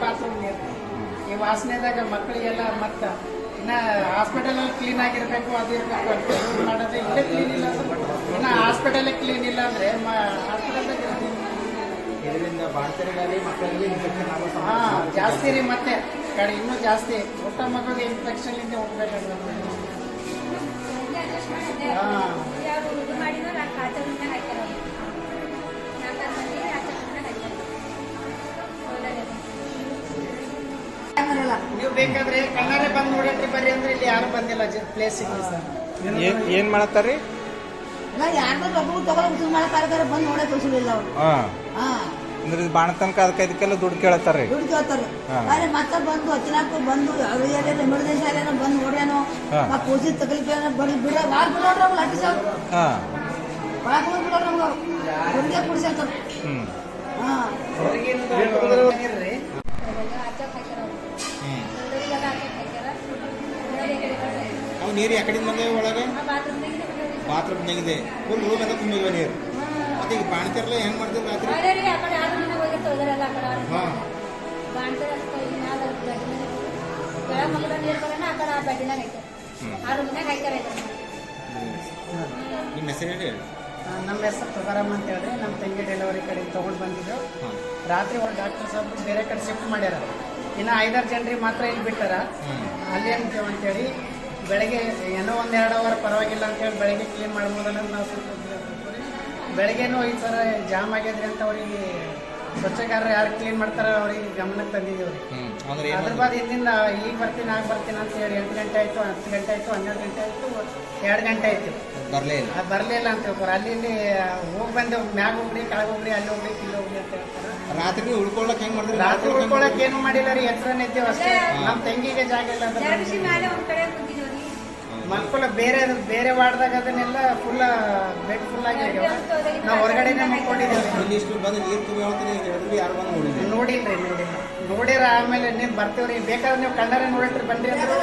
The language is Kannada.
ಬಾತ್ರೂಮ್ ನೀರು. ಈ ವಾಸನೆದಾಗ ಮಕ್ಕಳಿಗೆಲ್ಲ ಮತ್ತ ಇನ್ನ ಹಾಸ್ಪಿಟಲ್ ಕ್ಲೀನ್ ಆಗಿರ್ಬೇಕು, ಅದು ಇರ್ಬೇಕು ಅಂತ ಮಾಡೋದು. ಇಲ್ಲೇ ಕ್ಲೀನ್ ಇಲ್ಲ ಇನ್ನ ಹಾಸ್ಪಿಟಲ್ ಕ್ಲೀನ್ ಇಲ್ಲ ಅಂದ್ರೆ ಹಾಸ್ಪಿಟಲ್ದಾಗ ಇದರಿಂದ ಬಾಣಂತರಿಗಾಗಲಿ ಮಕ್ಕಳಿಗೆ ಇನ್ಫೆಕ್ಷನ್ ಆಗೋ ಜಾಸ್ತಿ ರೀ. ಮತ್ತೆ ಕಡೆ ಇನ್ನೂ ಜಾಸ್ತಿ ಊಟ ಮಗುಗೆ ಇನ್ಫೆಕ್ಷನ್ ಇಂದ ಹೋಗ್ಬೇಕಾಗ್ತದೆ. ನೀವು ಬೇಕಾದ್ರೆ ಕಣ್ಣಾರೆ ಬಂದು ನೋಡಟ್ರಿ ಬರ್ರಿ ಅಂದ್ರೆ ಇಲ್ಲಿ ಯಾರು ಬಂದಿಲ್ಲ ಪ್ಲೇಸ್ ಸರ್. ಏನ್ ಮಾಡತ್ತಾರ್ರಿ? ಯಾರ್ದು ತಗೊಂಡು ಮಾಡಕ್ಕಾಗತ್ತಾರ ಬಂದು ನೋಡಕ್ ತೋರಿಸಲಿಲ್ಲ ಅವ್ರು. ಅಂದ್ರೆ ಬಾಣತನಕ ಅದಕ್ಕೆ ಇದಕ್ಕೆಲ್ಲ ದುಡ್ಡು ಕೇಳತ್ತಾರ್ರಿ. ದುಡ್ಡು ಕೇಳ್ತಾರೆ. ಆದ್ರೆ ಮತ್ತೆ ಬಂದು ಅಚಾನಕ್ ಬಂದು ಎಮರ್ಜೆನ್ಸಿ ಅಲ್ಲೇನೋ ಬಂದು ನೋಡ್ಯಾನೋ ಕೂಸಿ ತಗಲಿಕ್ಕೆ ಬರೀ ಬಿಡ ವಾರ ಬಿಡೋಡ್ರ ಅವ್ರು ಅಟ್ಟಿ ಸಾವು ಒಳಗೆ ಹೋಗಿ ಬಿಡೋರು ನಮ್ಗೆ ಅವ್ರು ಹುಡುಗಿಯ ಕುಡಿಸ್ತಾರೆ. ಅವು ನೀರು ಯಾಕಡೆ ಬಂದೇವೆ ಒಳಗೆ? ಬಾತ್ರೂಮ್ನಾಗಿದೆ ಫುಲ್ ರೂಮ್ ಎಲ್ಲ ತುಂಬಿವೆ ನೀರು. ಮತ್ತೆ ಈಗ ಬಾಣಂತಿರಲ್ಲ ಹೆಂಗ್ ಮಾಡ್ತೀವಿ ರಾತ್ರಿ? ನಿಮ್ಮ ಹೆಸರು ಹೇಳಿ. ನಮ್ಮ ಹೆಸರು ತುಕಾರಾಮ್ ಅಂತ ಹೇಳ್ರಿ. ನಮ್ಮ ತಂಗಿ ಡೆಲಿವರಿ ಕಡೆ ತೊಗೊಂಡು ಬಂದಿದ್ದು. ರಾತ್ರಿ ಅವ್ರು ಡಾಕ್ಟರ್ ಸಾಹೇಬ್ ಬೇರೆ ಕಡೆ ಶಿಫ್ಟ್ ಮಾಡ್ಯಾರ. ಇನ್ನು 5-6 ಜನರಿಗೆ ಮಾತ್ರ ಇಲ್ಲಿ ಬಿಟ್ಟಾರ. ಅಲ್ಲಿ ಅಂತೇಳಿ ಬೆಳಗ್ಗೆ ಏನೋ 1-2 ಅವರ್ ಪರವಾಗಿಲ್ಲ ಅಂತೇಳಿ ಬೆಳಗ್ಗೆ ಕ್ಲೀನ್ ಮಾಡ್ಬೋದಲ್ಲ ನಾವು ಸ್ವಲ್ಪ ಬೆಳಗ್ಗೆನೂ ಈ ಥರ ಜಾಮ್ ಆಗ್ಯದ್ರಿ ಅಂತ ಅವ್ರಿಗೆ ಸ್ವಚ್ಛಗಾರರು ಯಾರು ಕ್ಲೀನ್ ಮಾಡ್ತಾರ ಅವ್ರಿಗೆ ಗಮನಕ್ಕೆ ತಂದಿದ್ದೀವ್ರಿ. ಅದ್ರ ಬಾದ್ ಹಿಂದಿಂದ ಈಗ ಬರ್ತೀನಿ ಆಗ ಬರ್ತೀನಿ ಅಂತ ಹೇಳಿ 8 ಗಂಟೆ ಆಯಿತು, 10 ಗಂಟೆ ಆಯಿತು, 12 ಗಂಟೆ ಆಯಿತು, 2 ಗಂಟೆ ಆಯಿತು. ಬರಲಿಲ್ಲ ಅಂತ ಹೇಳ್ತಾರೆ. ಅಲ್ಲಿ ಇಲ್ಲಿ ಹೋಗಿ ಬಂದೇವು. ಮ್ಯಾಗ ಹೋಗ್ರಿ, ಕೆಳಗೆ ಹೋಗ್ರಿ, ಅಲ್ಲಿ ಹೋಗ್ರಿ, ಇಲ್ಲಿ ಹೋಗ್ರಿ ಅಂತ ಹೇಳ್ತಾರೆ. ರಾತ್ರಿ ಉಳ್ಕೊಳ್ಳಕ್ ಹೆಂಗ್ ಮಾಡಿದ್ರಿ? ರಾತ್ರಿ ಉಳ್ಕೊಳಕ್ ಏನು ಮಾಡಿಲ್ಲ ರೀ, ಎಚ್ಚರನೇ ಇದ್ದೇವೆ ಅಷ್ಟೇ. ನಮ್ಮ ತಂಗಿಗೆ ಜಾಗ ಇಲ್ಲ. ಮಕ್ಕಳು ಬೇರೆ ವಾರ್ಡ್ದಾಗ ಅದನ್ನೆಲ್ಲ ಫುಲ್ ಬೆಡ್ ಫುಲ್ ಆಗಿ ನಾವು ಹೊರಗಡೆನೆ ಮಕ್ಕೊಂಡಿದ್ದೇವೆ. ಇಲ್ಲಿ ಇಷ್ಟು ಬಂದು ನೀರು ತುಂಬಿ ಹೇಳ್ತೀನಿ ಯಾರು ಬಂದು ನೋಡಿಲ್ರಿ ನೋಡಿರ ಆಮೇಲೆ ನೀವು ಬರ್ತೀವ್ರಿ. ಬೇಕಾದ್ರೆ ನೀವು ಕಣ್ಣಾರೆ ನೋಡಿಟ್ರಿ ಬನ್ರಿ ಅಂದ್ರೆ